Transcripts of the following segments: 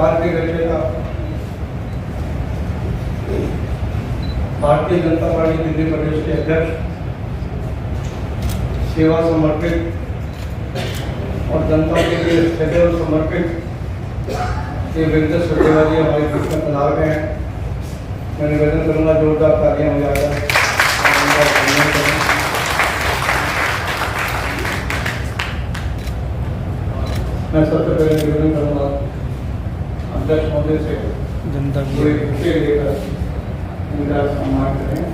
सरकार के रचयिता भारतीय जनता पार्टी दिल्ली प्रदेश के अध्यक्ष, सेवा समर्पित और जनता के लिए सदैव समर्पित ये वेंकटेश सत्यवादी हमारे बीच में पधार गए हैं। मैं निवेदन करूँगा जोरदार तालियां हो जाएगा। मैं सबसे पहले निवेदन करूँगा अध्यक्ष महोदय से जनता पूरे विषय लेकर मेरा सम्मान करें।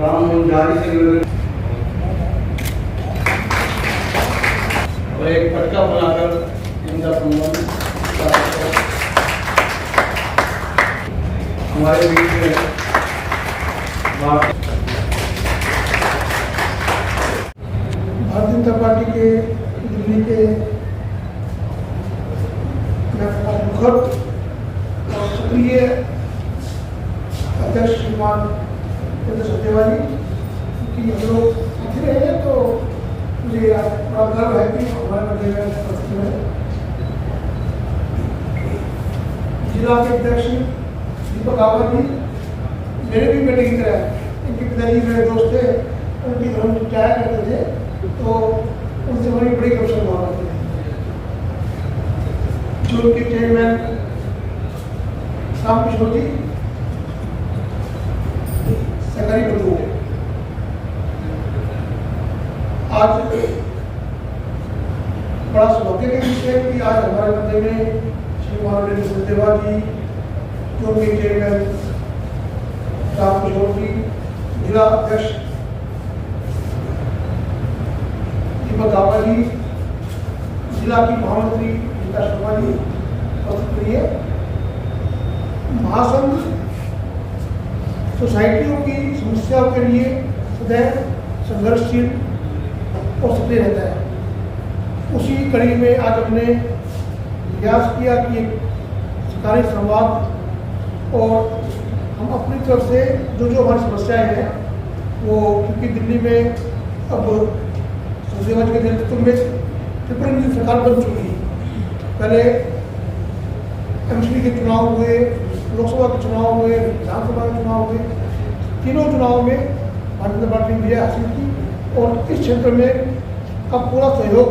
राम जारी से और एक पटका बनाकर इनका सम्मान हमारे बीच में भारतीय जनता पार्टी के दिल्ली के मुखर और सक्रिय अध्यक्ष श्रीमान वेंकटेश सत्यवादी की हम लोग साथी रहे हैं, तो मुझे बड़ा गर्व है कि हमारे मध्य में उपस्थित है जिला के अध्यक्ष दीपक आवर जी। मेरे भी बेटे की तरह इनके पिताजी मेरे दोस्त थे, उनकी घर में जाया करते थे, तो उनसे हमारी बड़ी कौशल हुआ करती है। जो उनके चेयरमैन राम किशोर जी सरकारी बंधु, आज बड़ा सौभाग्य का विषय है कि आज हमारे मध्य में श्री वेंकटेश सत्यवादी, जो उनके चेयरमैन राम किशोर जी, जिला अध्यक्ष दीपक आवा जी, जिला की महामंत्री गीता शर्मा जी उपस्थित रही है। महासंघ सोसाइटियों की समस्याओं के लिए सदैव संघर्षशील और सक्रिय रहता है। उसी कड़ी में आज हमने प्रयास किया कि एक सरकारी संवाद और हम अपनी तरफ से जो हमारी समस्याएं हैं वो, क्योंकि दिल्ली में अब सत्यवादी के नेतृत्व में त्रिपुरा सरकार बन चुकी है। पहले एमसीडी के चुनाव हुए, लोकसभा के चुनाव हुए, विधानसभा के चुनाव हुए, तीनों चुनाव में भारतीय जनता पार्टी ने विजय हासिल की और इस क्षेत्र में अब पूरा सहयोग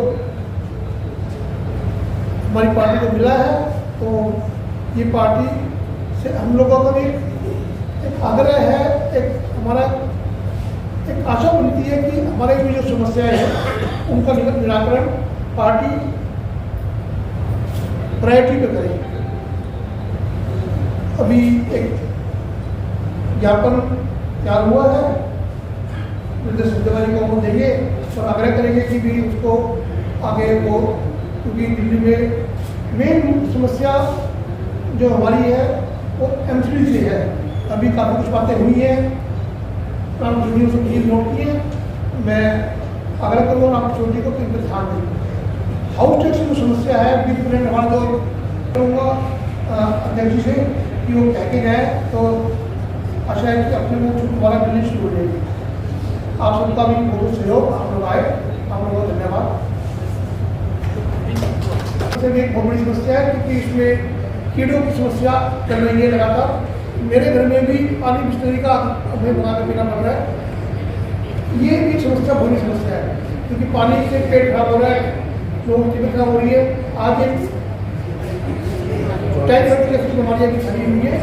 हमारी पार्टी को मिला है। तो ये पार्टी से हम लोगों का भी एक आग्रह है, एक हमारा एक आशा बनती है कि हमारे भी जो समस्याएं हैं उनका निराकरण पार्टी प्रायोरिटी पे करेगी। अभी एक ज्ञापन तैयार हुआ है, वेंकटेश सत्यवादी को हम देंगे और आग्रह करेंगे कि भी उसको आगे वो, क्योंकि दिल्ली में मेन समस्या जो हमारी है वो एमसीडी से है। अभी काफ़ी कुछ बातें हुई हैं, राम किशोर जी प्लीज नोट किए। मैं आग्रह करूँगा राम किशोर जी को कि इन पर ध्यान दें। हाउस टैक्स की जो समस्या है, विद हमारा जो करूँगा अध्यक्ष जी से कि वो कह के गए, तो आशा है कि अपने मुँह दोबारा मिलनी शुरू हो जाएगी। आप सबका भी बहुत सहयोग, आप लोग आए, आप लोगों को धन्यवाद। भी एक बहुत बड़ी समस्या है क्योंकि इसमें कीड़ों की समस्या चल रही है लगातार। मेरे घर में भी पानी बिस्लरी का हमें बना कर पीना पड़ रहा है। ये भी समस्या बड़ी समस्या है क्योंकि पानी से पेट खराब हो रहा है, लोगों की तबीयत खराब हो रही है। आज एक टाइफाइड जैसी बीमारियाँ भी फैली हुई है।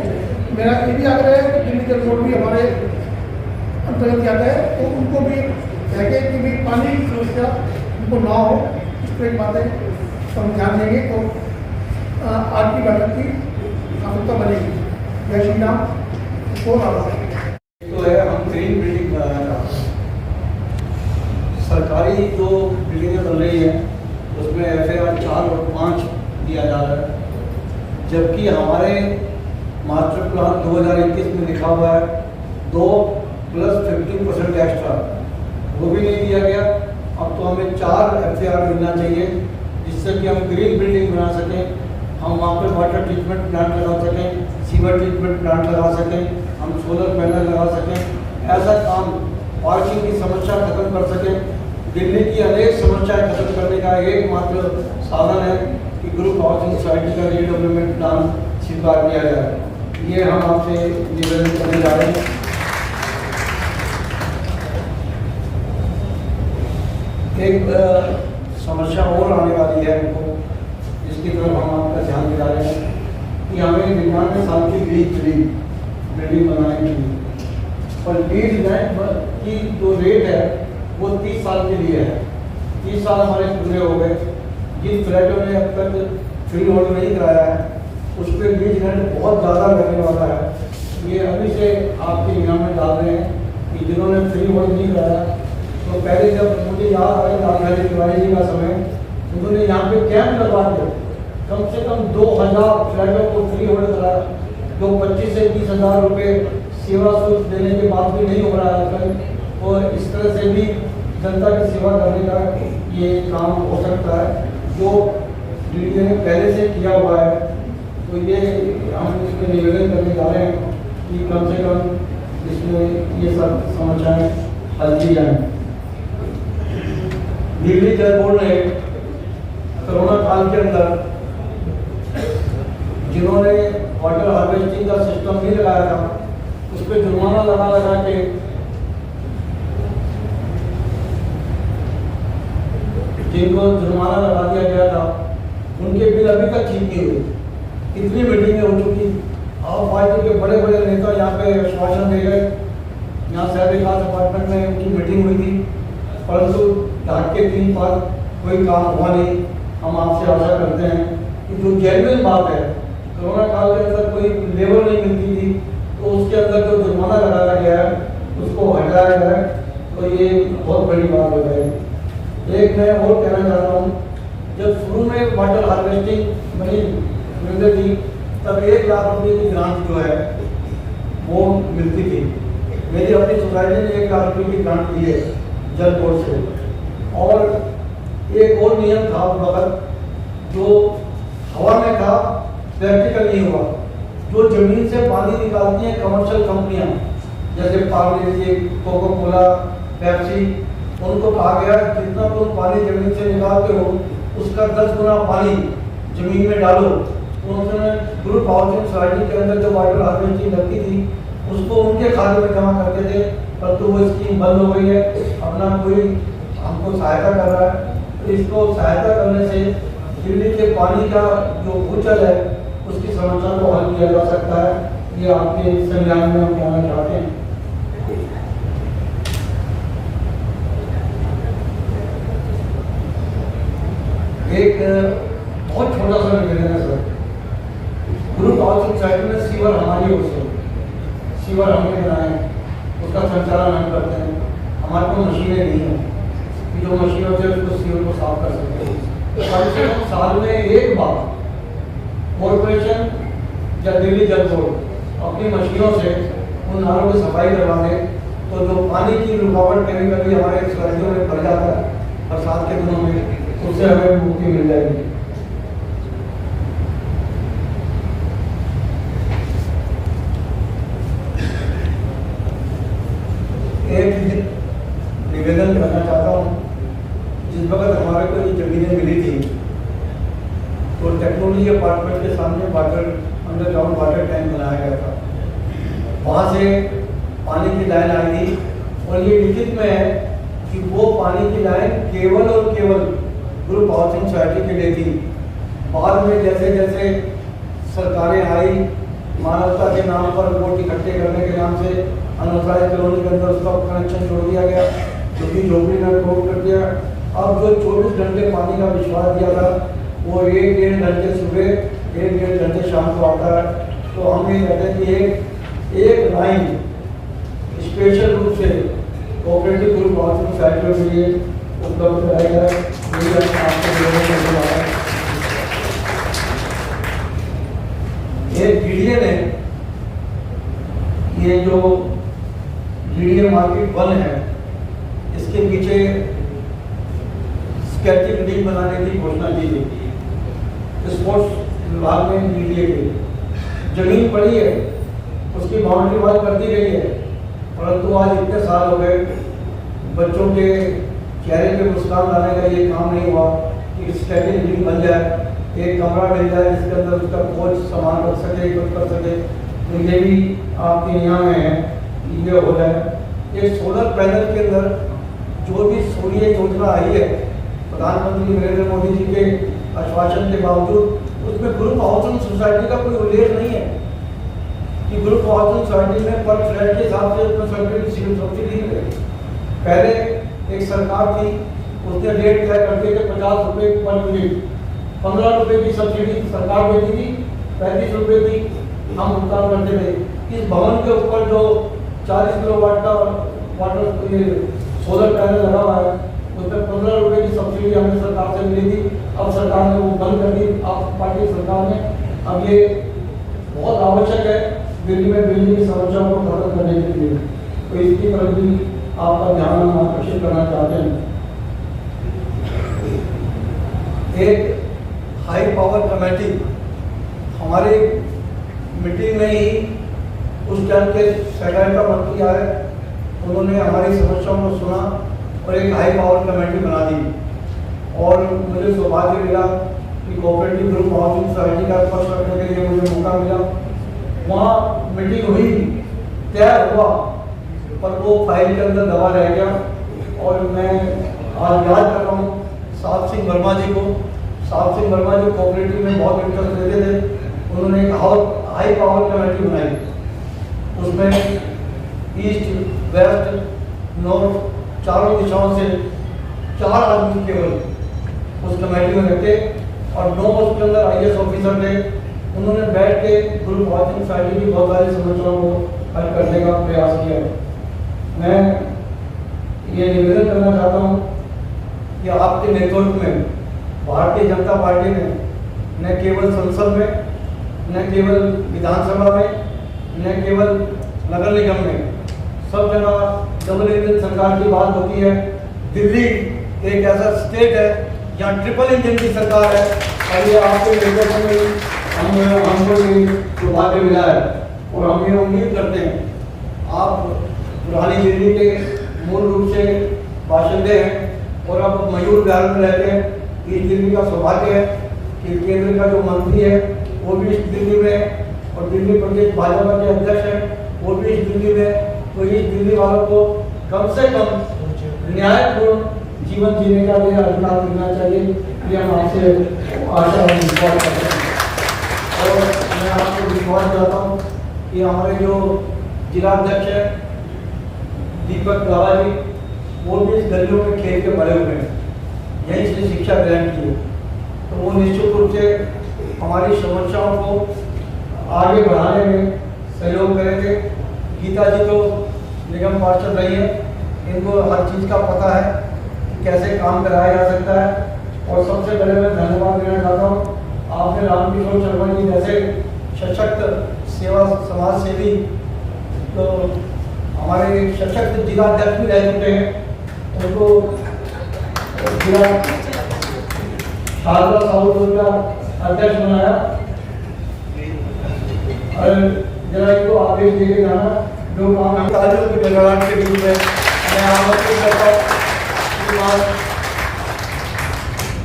मेरा ये भी आग्रह है कि दिल्ली जल बोर्ड भी हमारे अंतर्गत आता है, तो उनको भी कहे कि भी पानी की समस्या उनको ना हो, इस पर एक बातें हम ध्यान देंगे तो आज की बैठक की सफलता बनेगी। जय श्री राम। कौन आ रहा तो है, हम ग्रीन बिल्डिंग बनाना चाहते हैं। सरकारी जो बिल्डिंगें बन रही हैं उसमें FAR 4 और 5 दिया जा रहा है, जबकि हमारे मास्टर प्लान 2021 में लिखा हुआ है 2 + 15% एक्स्ट्रा, वो भी नहीं दिया गया। अब तो हमें 4 FAR मिलना चाहिए, जिससे जिससे कि हम ग्रीन बिल्डिंग बना सकें, हम वहाँ पे वाटर ट्रीटमेंट प्लांट लगा सकें, सीवर ट्रीटमेंट प्लांट लगा सकें, हम सोलर पैनल लगा सकें। ऐसा काम पार्किंग की समस्या खत्म कर सकें। दिल्ली की अनेक समस्याएं खत्म करने का एकमात्र साधन है कि ग्रुप हाउसिंग सोसाइटी का रीडेवलपमेंट प्लान स्वीकार किया जाए। ये हम आपसे निवेदन करने जा रहे हैं। एक समस्या और आने वाली है हमको, जिसकी तरफ हम आपका ध्यान दिला रहे हैं कि हमें 99 साल की लीज बिल्डिंग बनाने के लिए, पर लीज रेंट की जो रेट है वो 30 साल के लिए है। 30 साल हमारे पूरे हो गए। जिन फ्लैटों ने अब तक फ्री होल्ड नहीं कराया है उस पर लीज रेंट बहुत ज़्यादा लगने वाला है। ये अभी से आपके निगाह में डाल रहे हैं कि जिन्होंने फ्री होल्ड नहीं कराया, तो पहले जब मुझे याद आया लाल तिवारी जी का समय, उन्होंने यहाँ पे कैंप लगवा दिया, कम से कम 2000 फ्लैटों को फ्री होल्ड कराया, जो 25 से 30,000 रुपये सेवा शुल्क देने के बाद भी नहीं हो रहा है। और इस तरह से भी जनता की सेवा करने का ये काम हो सकता है जो डीडीए ने पहले से किया हुआ है। तो ये हम इसमें निवेदन करने जा रहे हैं कि कम से कम इसमें ये सब समस्याएं हल की जाएँ। दिल्ली जल बोर्ड ने कोरोना काल के अंदर जिन्होंने वाटर हार्वेस्टिंग का सिस्टम नहीं लगाया था, उस पर जुर्माना लगा के जिनको जुर्माना लगा दिया गया था, उनके बिल अभी तक ठीक नहीं हुए। कितनी मीटिंगें हो चुकी, और पार्टी के बड़े बड़े नेता यहाँ पे आश्वासन दे गए। यहाँ शहर विकास डिपार्टमेंट में उनकी मीटिंग हुई थी, परंतु ढाक के 3 बार कोई काम हुआ नहीं। हम आपसे आशा करते हैं कि जो जेन्युइन बात है, कोरोना काल के अंदर कोई लेबर नहीं मिलती थी, तो उसके अंदर जो जुर्माना लगाया गया है उसको हटाया जाए, तो ये बहुत बड़ी बात हो जाएगी। एक मैं और कहना चाहता हूँ, जब शुरू में वाटर हार्वेस्टिंग बनी थी, तब 1 लाख रुपये की ग्रांट जो है वो मिलती थी। मेरी अपनी सोसाइटी ने 1 लाख रुपये की ग्रांट ली है जल बोर्ड से। और एक और नियम था उस वक्त, जो हवा में था, प्रैक्टिकल नहीं हुआ। जो जमीन से पानी निकालती हैं कमर्शियल कंपनियां, जैसे पार्ले, कोको कोला, पेप्सी, उनको कहा गया जितना तुम पानी जमीन से निकालते हो उसका 10 गुना पानी जमीन में डालो। उन्होंने ग्रुप हाउसिंग सोसाइटी के अंदर जो वाटर हार्वेस्टिंग लगती थी उसको उनके खाते में जमा करते थे, परंतु वो स्कीम बंद हो गई है। अपना कोई हमको सहायता कर रहा है, तो इसको सहायता करने से दिल्ली के पानी का जो भूजल है उसकी समस्या को हल किया जा सकता है। ये आपके संज्ञान में हम कहना चाहते हैं। एक बहुत छोटा सा निवेदन है सर, ग्रुप हाउसिंग सोसाइटी में सीवर हमारी ओर से, सीवर हमने बनाए, उसका संचालन हम करते हैं। हमारे को मशीनें नहीं हैं कि जो मशीनों से उसको सीवर को साफ कर सकते हैं। कम से कम साल में एक बार कॉर्पोरेशन या दिल्ली जल बोर्ड अपनी मशीनों से उन नालों की सफाई करवा दे, तो जो पानी की रुकावट कभी कभी हमारे सोसाइटियों में पड़ जाता है बरसात के दिनों में, उससे हमें मुक्ति मिल जाएगी। एक निवेदन करना चाहता हूँ, जिस वक्त हमारे को ये जमीनें मिली थी तो टेक्नोलॉजी अपार्टमेंट के सामने वाटर अंडरग्राउंड वाटर टैंक बनाया गया था। वहाँ से पानी की लाइन आई थी और ये लिखित में है कि वो पानी की लाइन केवल और केवल ग्रुप हाउसिंग सोसाइटी के लिए थी। बाद में जैसे जैसे सरकारें आई, मानवता के नाम पर वोट इकट्ठे करने के नाम से अनसारी कॉलोनी के अंदर उसका कनेक्शन छोड़ दिया गया, क्योंकि झोपड़ी ने क्लोज कर दिया। अब जो 24 घंटे पानी का विश्वास दिया था वो 1-1.5 घंटे सुबह, 1-1.5 घंटे शाम को आता है। तो हम ये कहते हैं कि एक लाइन स्पेशल रूप से कोऑपरेटिव ग्रुप हाउसिंग सोसाइटियों के लिए उपलब्ध कराया जाए। एक डीडीए ने ये जो डीडीए मार्केट 1 है, इसके पीछे स्केटिंग लीग बनाने की घोषणा की थी। स्पोर्ट्स विभाग में मीडिया के जमीन पड़ी है, उसकी बाउंड्री वॉल कर दी गई है, परंतु आज इतने साल हो गए बच्चों के चेहरे पे मुस्कान लाने का ये काम नहीं हुआ कि स्टैंडिंग जिम बन जाए, एक कमरा मिल जाए जिसके अंदर उसका कोच सामान रख सके, कुछ कर सके। तो ये भी आपके यहाँ में है कि ये हो जाए। एक सोलर पैनल के अंदर जो भी सूर्य योजना आई है प्रधानमंत्री नरेंद्र मोदी जी के आश्वासन के बावजूद, उसमें ग्रुप हाउसिंग सोसाइटी का कोई उल्लेख नहीं है कि ग्रुप हाउसिंग सोसाइटी में पर फ्लैट के हिसाब से उसमें सब्सिडी मिले। पहले एक सरकार थी, उसने रेट तय करके 50 रुपये पर यूनिट, 15 रुपये की सब्सिडी सरकार देती थी, 35 रुपये की हम भुगतान करते थे। इस भवन के ऊपर जो 40 किलोवाट का वाटर सोलर पैनल लगा हुआ है, उसमें 15 रुपये की सब्सिडी हमें सरकार से मिली थी। अब सरकार ने वो बंद कर दी, आप पार्टी सरकार ने। अब ये बहुत आवश्यक है दिल्ली में बिजली की समस्याओं को खत्म करने के लिए, तो इसकी तरफ भी आपका ध्यान हम आकर्षित करना चाहते हैं। एक हाई पावर कमेटी हमारी मीटिंग में ही उस टाइम के सरकार का मंत्री आए, उन्होंने हमारी समस्याओं को सुना और एक हाई पावर कमेटी बना दी। और मुझे सौभाग्य मिला कि कोऑपरेटिव ग्रुप हाउसिंग सोसाइटी का पक्ष रखने के लिए मुझे मौका मिला। वहाँ मीटिंग हुई, तय हुआ, पर वो फाइल के अंदर दबा रह गया। और मैं आज याद कर रहा हूँ साहब सिंह वर्मा जी को। साहब सिंह वर्मा जी कोऑपरेटिव में बहुत इंटरेस्ट लेते थे, उन्होंने एक हाई पावर कमेटी बनाई। उसमें ईस्ट, वेस्ट, नॉर्थ चारों दिशाओं से 4 आदमी केवल उस कमेटी में रहते और 9 उसके अंदर IAS ऑफिसर थे। उन्होंने बैठ के ग्रुप हाउसिंग सोसाइटी की बहुत सारी समस्याओं को हल करने का प्रयास किया। मैं ये निवेदन करना चाहता हूँ कि आपके नेतृत्व में भारतीय जनता पार्टी ने न केवल संसद में, न केवल विधानसभा में, न केवल नगर निगम में, सब जगह डबल इंजन सरकार की बात होती है। दिल्ली एक ऐसा स्टेट है जहाँ ट्रिपल इंजन की सरकार है और ये आपके नेतृत्व में हमको ये भाग्य मिला है। और हम ये उम्मीद करते हैं, आप पुरानी दिल्ली के मूल रूप से बाशिंदे हैं और अब मयूर विहार में रहते हैं। इस दिल्ली का सौभाग्य है कि केंद्र का जो मंत्री है वो भी इस दिल्ली में, और दिल्ली प्रदेश भाजपा के अध्यक्ष हैं वो भी इस दिल्ली में। तो इस दिल्ली वालों को कम से कम न्यायपूर्ण जीवन जीने का भी अधिकार मिलना चाहिए, ये हम आपसे आशा और विश्वास करते हैं। और मैं आपको विश्वास चाहता हूँ कि हमारे जो जिला अध्यक्ष हैं दीपक गावा जी, वो भी इस गलियों में खेल के बड़े हुए हैं, यहीं से शिक्षा ग्रहण की है। तो वो निश्चित रूप से हमारी समस्याओं को आगे बढ़ाने में सहयोग करेंगे। गीता जी तो निगम पार्षद रही है, इनको हर चीज़ का पता है कि कैसे काम कराया जा सकता है। और सबसे पहले मैं धन्यवाद देना चाहता हूँ, आपने रामकिशोर शर्मा जी जैसे सशक्त सेवा समाज सेवी, तो हमारे सशक्त जिला अध्यक्ष भी रह चुके हैं, उनको जिला शारदा साहू का अध्यक्ष बनाया। और जरा इनको आदेश देके जाना जो काम तालियों की गड़गड़ाहट के बीच में मैं आमंत्रित करता हूँ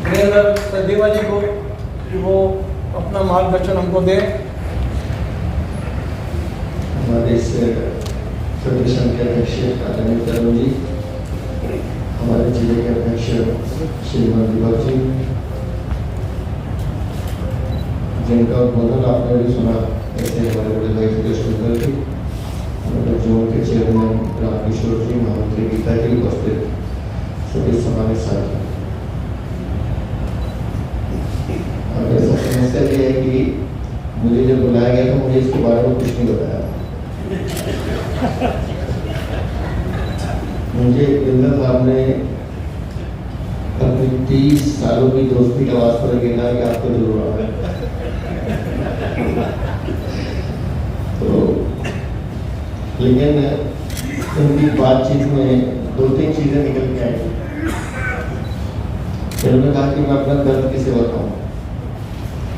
वीरेंद्र सचदेवा जी को कि वो अपना मार्गदर्शन हमको दें। हमारे इस फेडरेशन के अध्यक्ष आदरणीय तरुण जी, हमारे जिले के अध्यक्ष श्रीमान दीपक जी, जिनका उद्बोधन आपने भी सुना, ऐसे हमारे बड़े भाई सुरेश कुंदर जी, हमारे जोन के चेयरमैन रामकिशोर जी, महामंत्री गीता जी, उपस्थित सभी हमारे साथ। अब ऐसा समस्या ये है कि मुझे जब बुलाया गया तो मुझे इसके बारे में कुछ नहीं बताया। मुझे बिंदर साहब ने अपनी 30 सालों की दोस्ती का वास्ता कहना कि आपको जरूर आना है। तो लेकिन उनकी बातचीत में 2-3 चीजें निकल के आई। फिर उन्होंने कहा कि मैं अपना दर्द किसे बताऊं।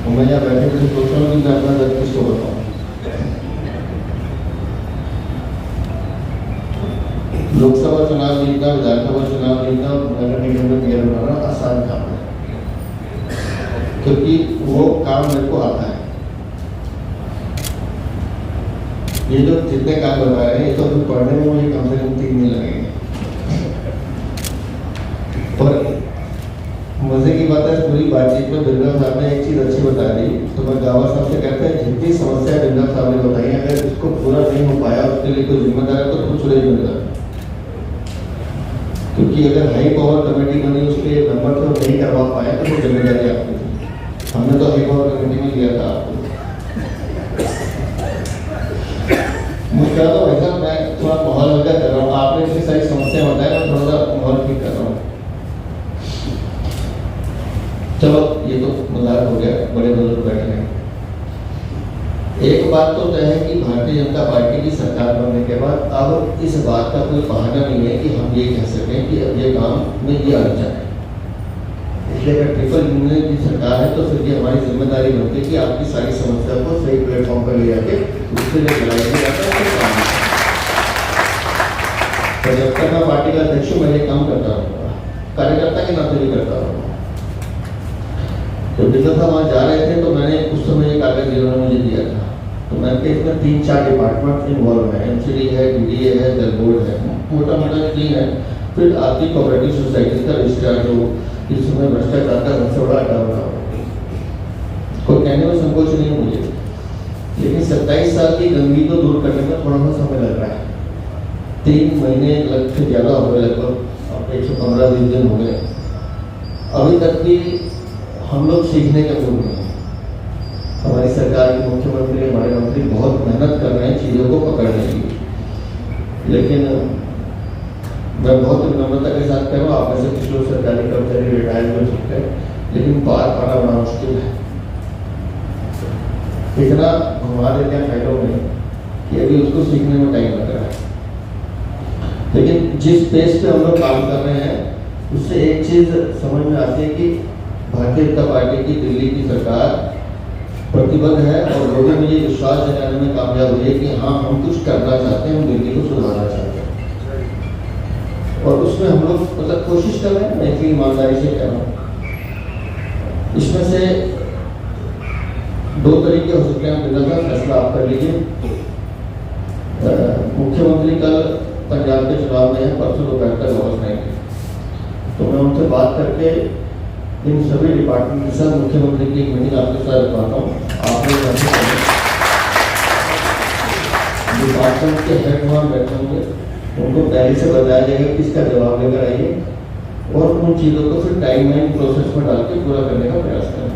और मैं यहाँ बैठे बैठे सोच रहा हूँ कि मैं अपना दर्द किसको बताऊँ। लोकसभा चुनाव जीतना, विधानसभा चुनाव जीतना, नगर निगम में मेयर बनाना आसान काम है, क्योंकि वो काम मेरे को आता है। ये जो जितने काम बता रहे हैं, ये तो फिर पढ़ने में मुझे कम से कम 3 दिन लगेंगे। और मजे की बात है, पूरी बातचीत में बिरला साहब ने एक चीज अच्छी बता दी। तो मैं गावा साहब से कहते हैं, जितनी समस्या बिरला साहब ने बताई, अगर इसको पूरा नहीं हो पाया उसके लिए कोई जिम्मेदार है तो कुछ नहीं मिलेगा। क्योंकि अगर हाई पावर कमेटी बनी, उसके नंबर तो नहीं करवा पाए तो वो जिम्मेदारी आपकी थी। हमने तो हाई पावर कमेटी में लिया था आपको। मुझे कहा तो ऐसा मैं थोड़ा माहौल हल्का कर रहा हूँ, आपने इतनी सारी समस्या बताया, मैं थोड़ा सा माहौल ठीक कर रहा हूँ। चलो ये तो मजाक हो गया, बड़े बुजुर्ग बैठे हैं। एक बात तो तय है कि भारतीय जनता पार्टी की सरकार बनने के बाद अब इस बात का कोई बहाना नहीं है कि हम ये कह सकें कि अब ये काम में ये अड़चन है। इसलिए अगर ट्रिपल यूनियन की सरकार है तो फिर ये हमारी जिम्मेदारी बनती है कि आपकी सारी समस्या को सही प्लेटफॉर्म पर ले जाके उसके लिए लड़ाई की जाता है। तो जब तक मैं पार्टी का अध्यक्ष हूँ, मैं ये काम करता रहूँगा, कार्यकर्ता के नाते भी करता रहूँगा। तो बिरला साहब वहाँ जा रहे थे तो मैंने उस समय एक कागज जिन्होंने मुझे दिया था, तो मैंने इसमें 3-4 डिपार्टमेंट इन्वॉल्व है, एमसीडी है, डीडीए है, जल बोर्ड है, मोटा मोटा 3 है। फिर आपकी कोऑपरेटिव सोसाइटी का रजिस्ट्रार जो इस समय भ्रष्टाचार का सबसे बड़ा अड्डा बना हुआ, कोई कहने में संकोच नहीं है मुझे, लेकिन 27 साल की गंदगी को दूर करने में थोड़ा सा समय लग रहा है। 3 महीने से ज़्यादा हो गए, लगभग 115-20 दिन हो गए। अभी तक भी हम लोग सीखने के पूर्व में हैं। हमारी सरकार के मुख्यमंत्री, हमारे मंत्री बहुत मेहनत कर रहे हैं चीज़ों को पकड़ने की, लेकिन मैं बहुत विनम्रता के साथ कह रहा हूँ, आप में से कुछ लोग सरकारी कर्मचारी रिटायर हो चुके हैं, लेकिन पार पाना बड़ा मुश्किल है। इतना हमारे क्या फायदों में कि अभी उसको सीखने में टाइम लग रहा है। लेकिन जिस पेस पे हम लोग काम कर रहे हैं, उससे एक चीज़ समझ में आती है कि भारतीय जनता पार्टी की दिल्ली की सरकार प्रतिबद्ध है और लोगों में ये विश्वास जगाने में कामयाब हुई है कि हाँ, हम कुछ करना चाहते हैं, हम दिल्ली को सुधारना चाहते हैं। और उसमें हम लोग मतलब कोशिश कर रहे हैं, मैं इतनी ईमानदारी से कह रहा हूँ। इसमें से 2 तरीके हो सकते हैं, बिरला साहब फैसला आप कर लीजिए। मुख्यमंत्री कल पंजाब के चुनाव में है, परसों दोपहर तक वापस आएंगे, तो मैं उनसे बात करके इन सभी डिपार्टमेंट के साथ मुख्यमंत्री की एक मीटिंग आपके साथ रखवाता हूँ। आपने डिपार्टमेंट के हेड वहाँ बैठे होंगे, उनको पहले से बताया जाएगा कि इसका जवाब लेकर आइए और उन चीज़ों को फिर टाइमलाइन प्रोसेस में डाल के पूरा करने का प्रयास करें।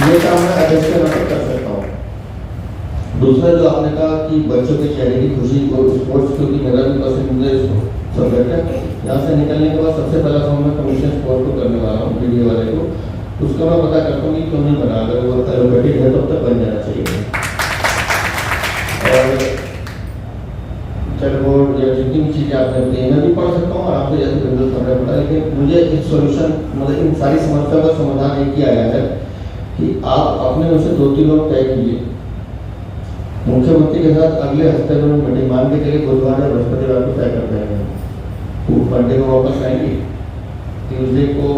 ये काम मैं अध्यक्ष के नाते कर सकता हूँ। दूसरा जो आपने कहा कि बच्चों के चेहरे की खुशी को स्पोर्ट्स, क्योंकि मेरा भी पसंदीदा सब्जेक्ट है, यहाँ से निकलने के बाद सबसे पहला फॉर्म मैं कमीशन स्पोर्ट को करने वाला हूँ, मीडिया वाले को। उसका मैं पता करता हूँ कि क्यों नहीं बना, अगर वो एलोकेटेड है तो अब तक बन जाना चाहिए। और चलो वो जितनी भी चीज़ें आपने बताई मैं भी पढ़ सकता हूँ, और आपसे जैसे बिंदु समझ पड़ा, लेकिन मुझे एक सोल्यूशन मतलब इन सारी समस्याओं का समाधान एक ही आया है कि आप अपने में से 2-3 लोग तय कीजिए मुख्यमंत्री के साथ अगले हफ्ते में मीटिंग, मान के चलिए बुधवार या बृहस्पतिवार को तय कर देंगे। तो मंडे को वापस आएंगे, ट्यूजडे को,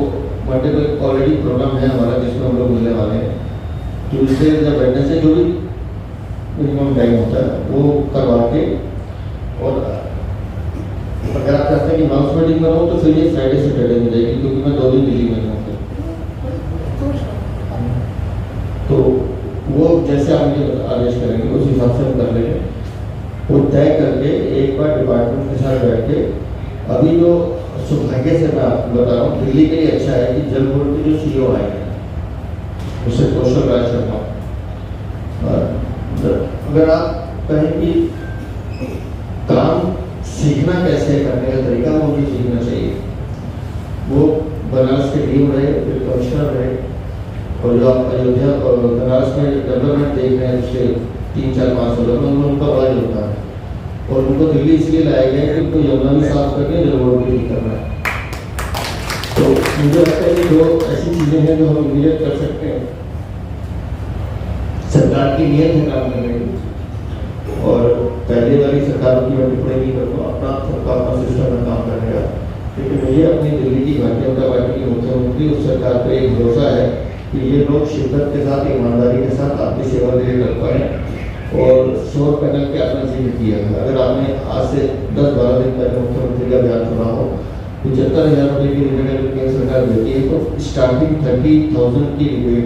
मंडे को एक ऑलरेडी प्रोग्राम है हमारा जिसमें हम लोग मिलने वाले हैं। ट्यूजडे या वेडनेसडे जो भी मिनिमम टाइम होता है वो करवा के, और अगर आप चाहते हैं कि माउस मीटिंग में हो तो फिर ये फ्राइडे सैटरडे में जाएगी, क्योंकि मैं 2 दिन दिल्ली में हूँ। तो वो जैसे आप मुझे आदेश करेंगे उस हिसाब से हम कर लेंगे। वो तय करके एक बार डिपार्टमेंट के साथ बैठ के, अभी जो सौभाग्य से मैं आपको बता रहा हूँ, दिल्ली के लिए अच्छा है कि जल बोर्ड के जो CEO आए हैं उससे कौशल राज शर्मा, अगर आप कहें कि काम सीखना कैसे करने का तरीका वो भी सीखना चाहिए। वो बनारस के डीएम रहे, फिर कमिश्नर रहे, और जो आप अयोध्या और बनारस में डेवलपमेंट देख रहे हैं पिछले 3-4-5 सालों में, उनका बड़ा योगदान है। और उनको दिल्ली इसलिए लाया गया कि उनको यमुना भी साफ करके जल बोर्ड भी ठीक करना है। तो मुझे लगता है कि जो ऐसी चीज़ें हैं जो हम इमीडिएट कर सकते हैं, सरकार की नीयत है काम करने की, और पहले वाली सरकार की मैं टिप्पणी नहीं करूँगा, अपना सबका अपना सिस्टम में काम करने का। लेकिन मुझे अपनी दिल्ली की भारतीय जनता पार्टी की मुख्यमंत्री उस सरकार पर एक भरोसा है कि ये लोग शिद्दत के साथ, ईमानदारी के साथ आपकी सेवा के लिए कर पाएँ। और सौर पैनल के आपने जिक्र किया है, अगर आपने आज से 10-12 दिन पहले मुख्यमंत्री का बयान सुना हो, 75,000 रुपये की रिबेट अगर केंद्र सरकार देती है तो स्टार्टिंग 30,000 की रिबेट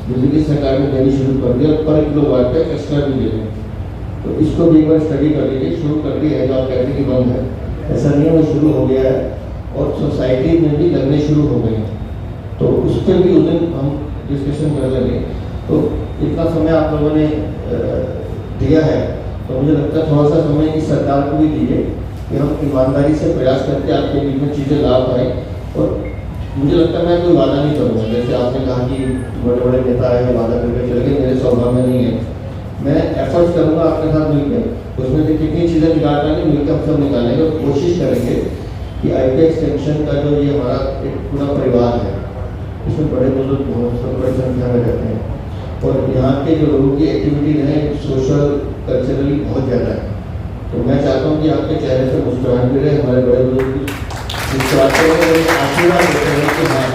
दिल्ली की सरकार ने देनी शुरू कर दिया, पर किलोवाट तक एक्स्ट्रा भी दे दें। तो इसको भी एक बार स्टडी कर लीजिए, शुरू कर दी है, जो आप कहते हैं कि बंद है, ऐसा नहीं है, वो शुरू हो गया है और सोसाइटी में भी लगने शुरू हो गए हैं। तो उस पर भी उस दिन हम डिस्कशन कर लेंगे। तो इतना समय आप लोगों ने दिया है, तो मुझे लगता है थोड़ा सा समय इस सरकार को भी दीजिए कि हम ईमानदारी से प्रयास करके आपके बीच में चीज़ें ला पाएँ। और मुझे लगता है मैं कोई वादा नहीं करूँगा, जैसे आपने कहा कि बड़े बड़े नेता आए वादा करके चले गए, मेरे स्वभाव में नहीं है। मैं एफर्ट्स करूँगा आपके साथ मिलकर, उसमें से कितनी चीज़ें निकाल पाएंगे मिलकर हम सब निकालेंगे और कोशिश करेंगे कि आईटी एक्सटेंशन का जो ये हमारा एक पूरा परिवार है, इसमें बड़े बुजुर्ग बहुत सब बड़ी संख्या में रहते हैं, और यहाँ के जो लोगों की एक्टिविटी है सोशल कल्चरली बहुत ज़्यादा है। तो मैं चाहता हूँ कि आपके चेहरे पर मुस्कुराहट भी रहे, हमारे बड़े बुजुर्ग मुस्कुराते हुए आशीर्वाद देते हैं कि हाँ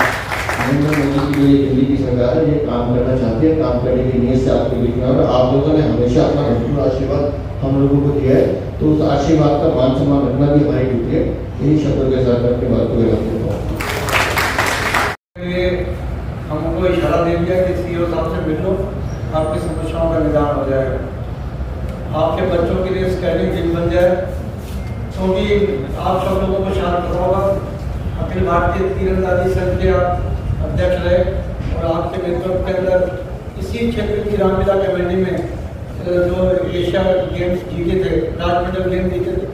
नरेंद्र मोदी की जो ये दिल्ली की सरकार है ये काम करना चाहती है, काम करने की नीयत से आपके बीच में, और आप लोगों ने हमेशा अपना भरपूर आशीर्वाद हम लोगों को दिया है, तो उस आशीर्वाद का मान सम्मान रखना भी हमारी ड्यूटी है। यही शब्दों के साथ अपनी बात को विराम देता हूँ। हमको इशारा दे दिया कि सीईओ साहब से मिल लो, आपकी समस्याओं का निदान हो जाएगा, आपके बच्चों के लिए स्कैनिंग टीम बन जाए, क्योंकि आप सब लोगों को शायद पता होगा अखिल भारतीय तीरंदाजी संघ के आप अध्यक्ष रहे, और आपके नेतृत्व के अंदर इसी क्षेत्र की रामलीला कमेटी में जो एशिया गेम्स जीते थे, राज मेडल गेम जीते थे,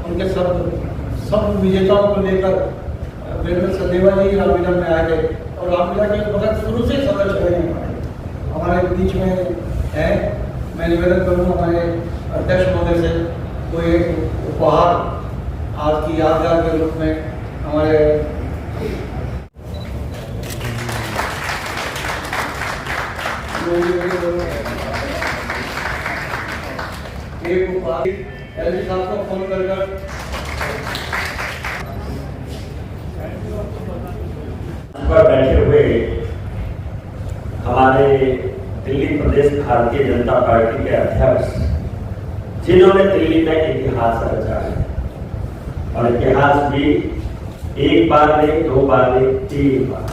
उनके सब विजेताओं को लेकर वीरेंद्र सचदेवा जी रामलीला में आए थे, और रामलीला के वक्त शुरू से सदस्य रहे हैं, हमारे बीच में है। मैं निवेदन करूँगा हमारे अध्यक्ष महोदय से कोई एक उपहार आज की यादगार के रूप में हमारे एक उपहार एलजी साहब को फोन कर पर बैठे हुए हमारे दिल्ली प्रदेश भारतीय जनता पार्टी के अध्यक्ष, जिन्होंने दिल्ली में इतिहास रचा है, और इतिहास भी एक बार नहीं, 2 बार नहीं, 3 बार।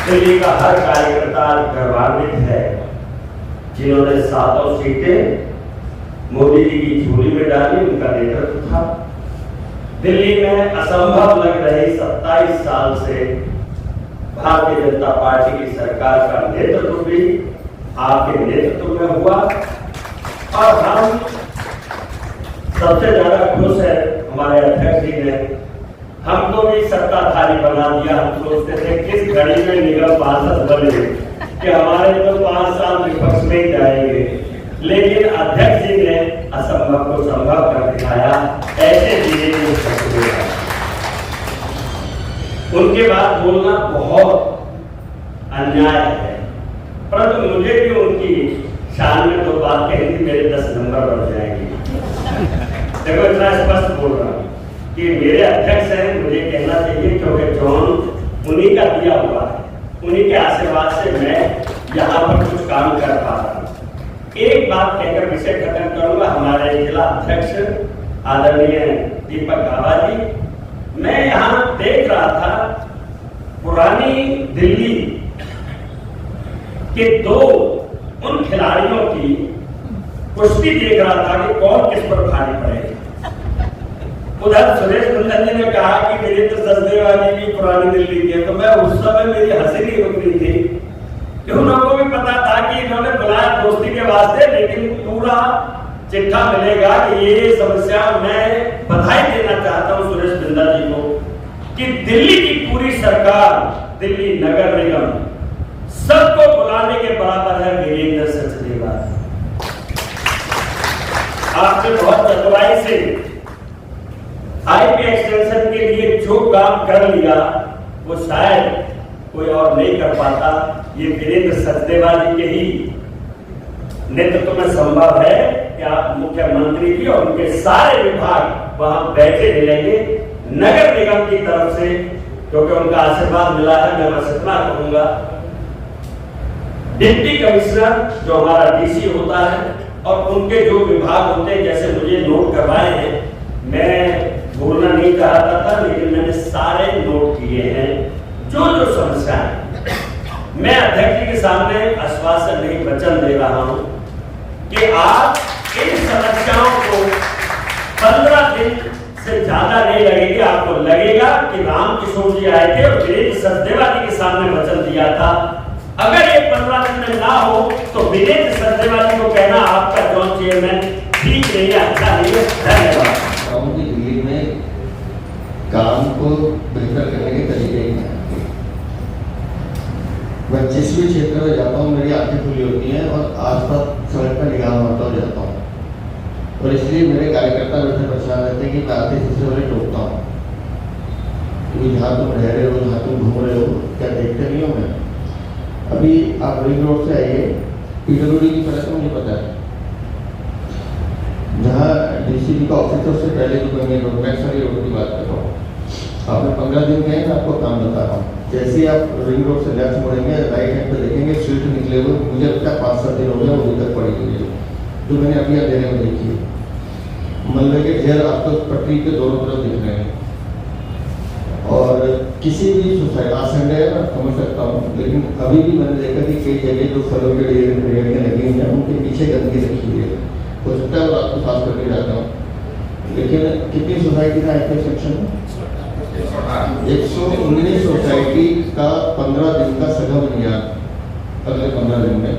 दिल्ली का हर कार्यकर्ता गौरवान्वित है, जिन्होंने 7 सीटें मोदी जी की झोली में डाली, उनका नेतृत्व था। दिल्ली में असंभव लग रही 27 साल से भारतीय जनता पार्टी की सरकार का नेतृत्व भी आपके नेतृत्व में हुआ, और हम सबसे ज्यादा खुश है हमारे अध्यक्ष जी ने हमको भी सत्ताधारी बना दिया। हम सोचते थे किस घड़ी में निगम पार्षद बने कि हमारे तो 5 साल विपक्ष में ही जाएंगे, लेकिन अध्यक्ष जी ने असंभव को संभव कर दिखाया। ऐसे दिए उनके बाद बोलना बहुत अन्याय है, परंतु मुझे भी उनकी शान में 2 बात कही थी, मेरे 10 नंबर बढ़ जाएंगे। देखो इतना स्पष्ट बोल रहा हूँ कि मेरे अध्यक्ष हैं, मुझे कहना चाहिए, क्योंकि जॉन उन्हीं का दिया हुआ है, उन्हीं के आशीर्वाद से मैं यहाँ पर कुछ काम कर पा रहा हूँ। एक बात कहकर विषय खत्म करूंगा। हमारे जिला अध्यक्ष आदरणीय दीपक गाबा जी, मैं यहाँ देख रहा था पुरानी दिल्ली के 2 उन खिलाड़ियों की कुश्ती देख रहा था कि कौन किस पर भारी पड़ेगा। उधर सुरेश कुंदन जी ने कहा कि वीरेंद्र सचदेवा जी की पुरानी दिल्ली की है, तो मैं उस समय मेरी हंसी नहीं रुक रही थी कि उन लोगों को भी पता था कि इन्होंने बुलाया दोस्ती के वास्ते, लेकिन पूरा चिट्ठा मिलेगा कि ये समस्या। मैं बधाई देना चाहता हूं सुरेश बिंदा जी को कि दिल्ली की पूरी सरकार, दिल्ली नगर निगम सबको बुलाने के बराबर है वीरेंद्र सचदेवा। आपने बहुत चतुराई से हाईवे एक्सटेंशन के लिए जो काम कर लिया वो शायद कोई और नहीं कर पाता। ये वीरेंद्र सचदेवा जी के ही नेतृत्व में संभव है कि आप मुख्यमंत्री जी और उनके सारे विभाग वहां बैठे मिलेंगे नगर निगम की तरफ से, क्योंकि उनका आशीर्वाद मिला है। मैं बस इतना कहूंगा, डिप्टी कमिश्नर जो हमारा डीसी होता है और उनके जो विभाग होते हैं, जैसे मुझे नोट करवाए हैं, मैं बोलना नहीं चाहता था लेकिन मैंने सारे नोट किए हैं। जो जो समस्याएं, मैं अध्यक्ष जी के सामने आश्वासन नहीं वचन दे रहा हूं कि आप इन समस्याओं को 15 दिन से ज्यादा नहीं लगेगी। आपको लगेगा कि रामकिशोर जी आए थे और वीरेंद्र सचदेवा जी के सामने वचन दिया था। अगर ये 15 दिन में ना हो तो वीरेंद्र सचदेवा जी को कहना आपका जोन चेयरमैन ठीक नहीं है, अच्छा नहीं है। धन्यवाद। दिल्ली में काम को बेहतर करने के तरीके ही हैं। मैं जिस भी क्षेत्र में जाता हूँ मेरी आंखें खुली होती हैं और आसपास सड़क पर निगाह मारता हो जाता हूँ, और इसलिए मेरे कार्यकर्ता बैठे परेशान रहते हैं कि मैं आते सबसे पहले टोकता हूँ कि जहाँ तुम रह रहे हो, जहाँ तुम घूम रहे हो, क्या देखते नहीं हो। मैं अभी आप रिंग रोड से आइए, पीडब्ल्यूडी की तरह से मुझे पता है, जहाँ डीसीपी का ऑफिस है उससे पहले जो मेन रोड, मैं सारी रोड की बात कर रहा हूँ। आपने 15 दिन गए, मैं आपको काम बता रहा हूँ। जैसे ही आप रिंग रोड से लेफ्ट मुड़ेंगे, राइट हैंड पे देखेंगे, स्ट्रीट निकले हुए, मुझे लगता है 5-7 दिन हो गया वो तक पड़ी हुई है, जो मैंने अभी अंधेरे में देखी है। मलबे के ढेर आपको पटरी के दोनों तरफ दिख रहे हैं। और किसी भी सोसाइटी, आज संडे है मैं समझ सकता हूँ, लेकिन अभी भी मैंने देखा कि कई जगह जो फलों के रेहड़ियाँ लगी हुई हैं उनके पीछे गंदगी रखी हुई है। हो सकता है वो रात को साफ करके जाता हूँ, लेकिन कितनी सोसाइटी का आईपीएस सेक्शन है? 119 सोसाइटी का 15 दिन का सघन अभियान अगले 15 दिन में।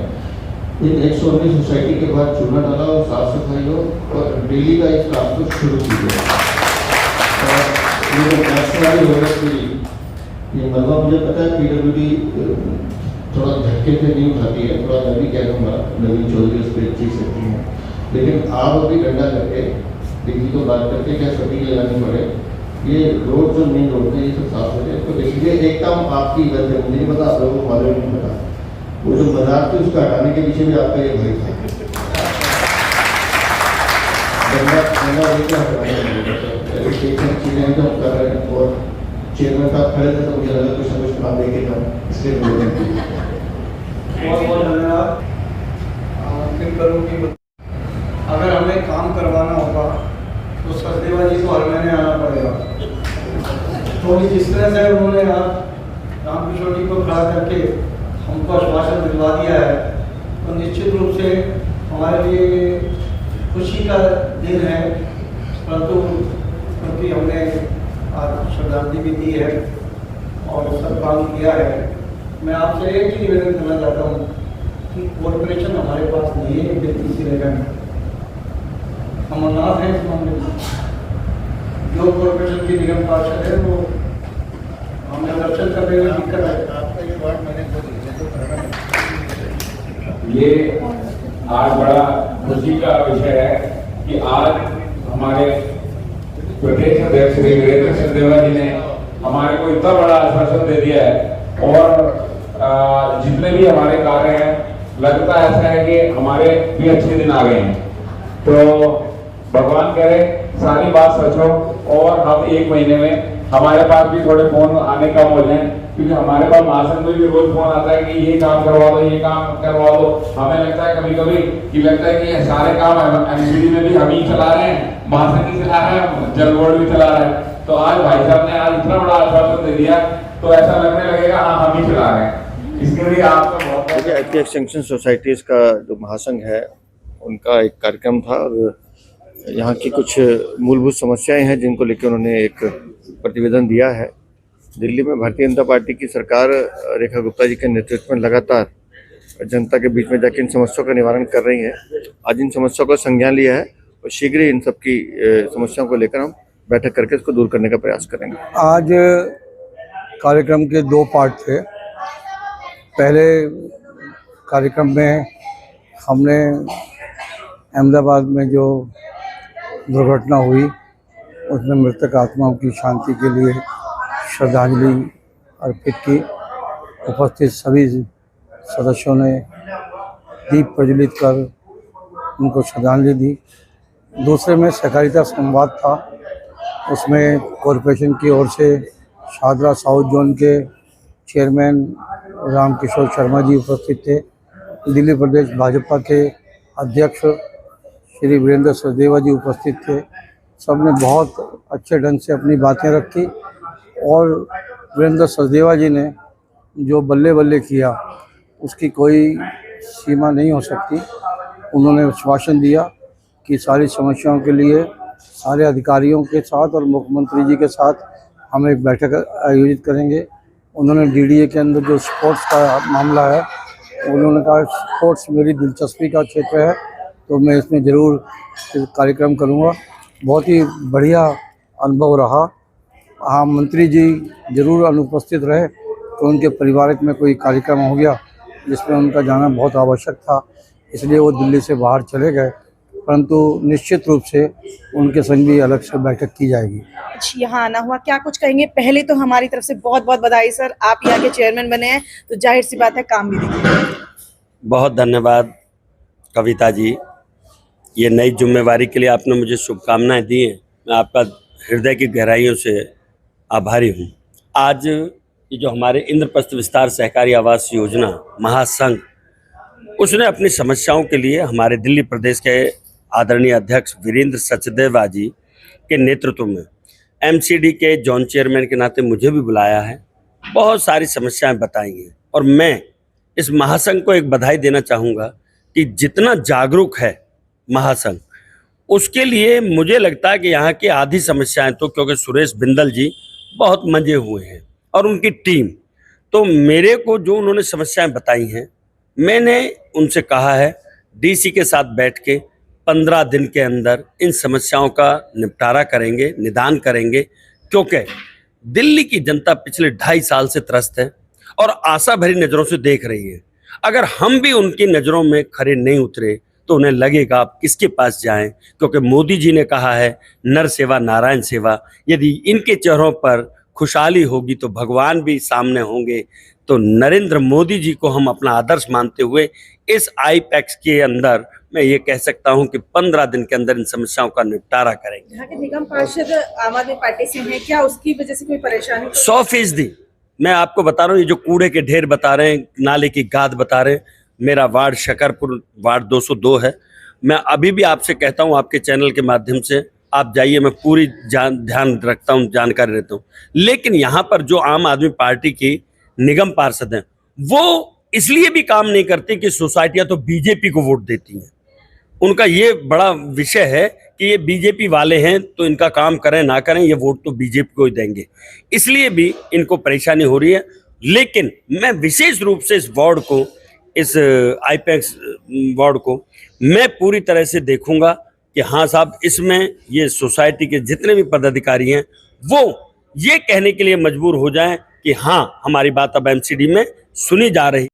इन 119 सोसाइटी के बाद चूना डाला और साफ सफाई हो और डेली का इस काम को शुरू कीजिए। ये मलबा मुझे पता है पीडब्ल्यूडी थोड़ा झटके से नहीं उठाती है, थोड़ा मैं भी कह दूँगा नवीन चौधरी उस पर चीज सकती हैं, लेकिन आप अभी डंडा करके डीजी को बात करके क्या सभी लगानी पड़े, ये रोड जो मेन रोड है ये सब साफ हो जाए। तो देखिए एक काम आपकी बात है, मुझे नहीं पता, आप लोगों को मालूम नहीं पता, वो जो मजार थे उसको हटाने के पीछे भी आपका ये भाई था। चीजें तो कर रहे हैं और चेयरमैन साहब खड़े थे तो मुझे लगा कुछ ना कुछ काम देखे था, इसलिए बहुत बहुत धन्यवाद। फिर करूँ कि अगर हमें काम करवाना होगा तो सचदेवा जी को हर महीने आना पड़ेगा। तो जिस तरह से उन्होंने आज रामकिशोर जी को खड़ा करके हमको आश्वासन दिलवा दिया है, तो निश्चित रूप से हमारे लिए खुशी का दिन है। परंतु क्योंकि हमने आज श्रद्धांजलि भी दी है और सब काम किया है, मैं आपसे एक ही निवेदन करना चाहता हूँ कि कॉर्पोरेशन हमारे पास नहीं है व्यक्ति से लेकर हम अनाथ हैं इस मामले में। जो कॉर्पोरेशन की निगम पार्षद है वो हमें दर्शन करने में दिक्कत है। आपका ये वार्ड मैंने ये आज बड़ा खुशी का विषय है कि आज हमारे प्रदेश अध्यक्ष श्री वीरेंद्र सचदेवा जी ने हमारे को इतना बड़ा आश्वासन दे दिया है और जितने भी हमारे कार्य हैं लगता ऐसा है कि हमारे भी अच्छे दिन आ गए हैं। तो भगवान करे सारी बात सच हो और हम 1 महीने में हमारे पास भी थोड़े फोन आने कम हो जाए, क्योंकि हमारे पास महासंघ में भी रोज फोन आता है कि ये काम करवा दो, ये काम करवा दो। हमें लगता है कभी कभी कि लगता है कि ये सारे काम एमसीडी में भी हम ही चला रहे हैं, महासंघ ही चला रहे हैं, जल बोर्ड भी चला रहे हैं। तो आज भाई साहब ने आज इतना बड़ा आश्वासन दे दिया तो ऐसा लगने लगेगा हाँ हम ही चला रहे हैं। इसके लिए आपका बहुत आईटी एक्सटेंशन सोसाइटीज़ का जो महासंघ है उनका एक कार्यक्रम था और यहाँ की कुछ मूलभूत समस्याएं हैं जिनको लेकर उन्होंने एक प्रतिवेदन दिया है। दिल्ली में भारतीय जनता पार्टी की सरकार रेखा गुप्ता जी के नेतृत्व में लगातार जनता के बीच में जाकर इन समस्याओं का निवारण कर रही है। आज इन समस्याओं का संज्ञान लिया है और शीघ्र ही इन सब की समस्याओं को लेकर हम बैठक करके इसको दूर करने का प्रयास करेंगे। आज कार्यक्रम के 2 पार्ट थे। पहले कार्यक्रम में हमने अहमदाबाद में जो दुर्घटना हुई उसमें मृतक आत्माओं की शांति के लिए श्रद्धांजलि अर्पित की। उपस्थित सभी सदस्यों ने दीप प्रज्वलित कर उनको श्रद्धांजलि दी। दूसरे में सहकारिता संवाद था, उसमें कॉरपोरेशन की ओर से शादरा साउथ जोन के चेयरमैन रामकिशोर शर्मा जी उपस्थित थे। दिल्ली प्रदेश भाजपा के अध्यक्ष श्री वीरेंद्र सचदेवा जी उपस्थित थे। सबने बहुत अच्छे ढंग से अपनी बातें रखी और वीरेंद्र सचदेवा जी ने जो बल्ले बल्ले किया उसकी कोई सीमा नहीं हो सकती। उन्होंने आश्वासन दिया कि सारी समस्याओं के लिए सारे अधिकारियों के साथ और मुख्यमंत्री जी के साथ हम एक बैठक आयोजित करेंगे। उन्होंने डीडीए के अंदर जो स्पोर्ट्स का मामला है, उन्होंने कहा स्पोर्ट्स मेरी दिलचस्पी का क्षेत्र है, तो मैं इसमें ज़रूर कार्यक्रम करूँगा। बहुत ही बढ़िया अनुभव रहा। हाँ, मंत्री जी ज़रूर अनुपस्थित रहे, तो उनके पारिवारिक में कोई कार्यक्रम हो गया जिसमें उनका जाना बहुत आवश्यक था, इसलिए वो दिल्ली से बाहर चले गए। परंतु निश्चित रूप से उनके संग भी अलग से बैठक की जाएगी। यहाँ आना हुआ, क्या कुछ कहेंगे? पहले तो हमारी तरफ से बहुत बहुत बधाई सर, आप यहाँ के चेयरमैन बने हैं तो जाहिर सी बात है काम भी देखेंगे। बहुत धन्यवाद कविता जी, ये नई जिम्मेवारी के लिए आपने मुझे शुभकामनाएं दी हैं। मैं आपका हृदय की गहराइयों से आभारी हूँ। आज ये जो हमारे इंद्रप्रस्थ विस्तार सहकारी आवास योजना महासंघ, उसने अपनी समस्याओं के लिए हमारे दिल्ली प्रदेश के आदरणीय अध्यक्ष वीरेंद्र सचदेवा जी के नेतृत्व में एमसीडी के जोन चेयरमैन के नाते मुझे भी बुलाया है। बहुत सारी समस्याएं बताई हैं और मैं इस महासंघ को एक बधाई देना चाहूँगा कि जितना जागरूक है महासंघ, उसके लिए मुझे लगता है कि यहाँ की आधी समस्याएं तो, क्योंकि सुरेश बिंदल जी बहुत मंजे हुए हैं और उनकी टीम, तो मेरे को जो उन्होंने समस्याएं बताई हैं, मैंने उनसे कहा है डीसी के साथ बैठ के 15 दिन के अंदर इन समस्याओं का निपटारा करेंगे, निदान करेंगे, क्योंकि दिल्ली की जनता पिछले 2.5 साल से त्रस्त है और आशा भरी नज़रों से देख रही है। अगर हम भी उनकी नज़रों में खरे नहीं उतरे तो उन्हें लगेगा आप किसके पास जाएं, क्योंकि मोदी जी ने कहा है नर सेवा नारायण सेवा। यदि इनके चेहरों पर खुशहाली होगी तो भगवान भी सामने होंगे। तो नरेंद्र मोदी जी को हम अपना आदर्श मानते हुए इस आईपैक्स के अंदर मैं ये कह सकता हूं कि 15 दिन के अंदर इन समस्याओं का निपटारा करेंगे। यहाँ के निगम पार्षद आम आदमी पार्टी से हैं, क्या उसकी वजह से कोई परेशानी? 100%। मैं आपको बता रहा हूँ, ये जो कूड़े के ढेर बता रहे हैं, नाले की गाद बता रहे हैं, मेरा वार्ड शकरपुर वार्ड 202 है। मैं अभी भी आपसे कहता हूँ, आपके चैनल के माध्यम से आप जाइए, मैं पूरी ध्यान रखता हूँ, जानकारी रहता हूँ। लेकिन यहाँ पर जो आम आदमी पार्टी की निगम पार्षद हैं, वो इसलिए भी काम नहीं करती कि सोसाइटियाँ तो बीजेपी को वोट देती हैं। उनका ये बड़ा विषय है कि ये बीजेपी वाले हैं तो इनका काम करें ना करें, ये वोट तो बीजेपी को ही देंगे, इसलिए भी इनको परेशानी हो रही है। लेकिन मैं विशेष रूप से इस वार्ड को, इस आईपैक्स वार्ड को मैं पूरी तरह से देखूंगा कि हाँ साहब, इसमें ये सोसाइटी के जितने भी पदाधिकारी हैं वो ये कहने के लिए मजबूर हो जाएं कि हाँ, हमारी बात अब एमसीडी में सुनी जा रही।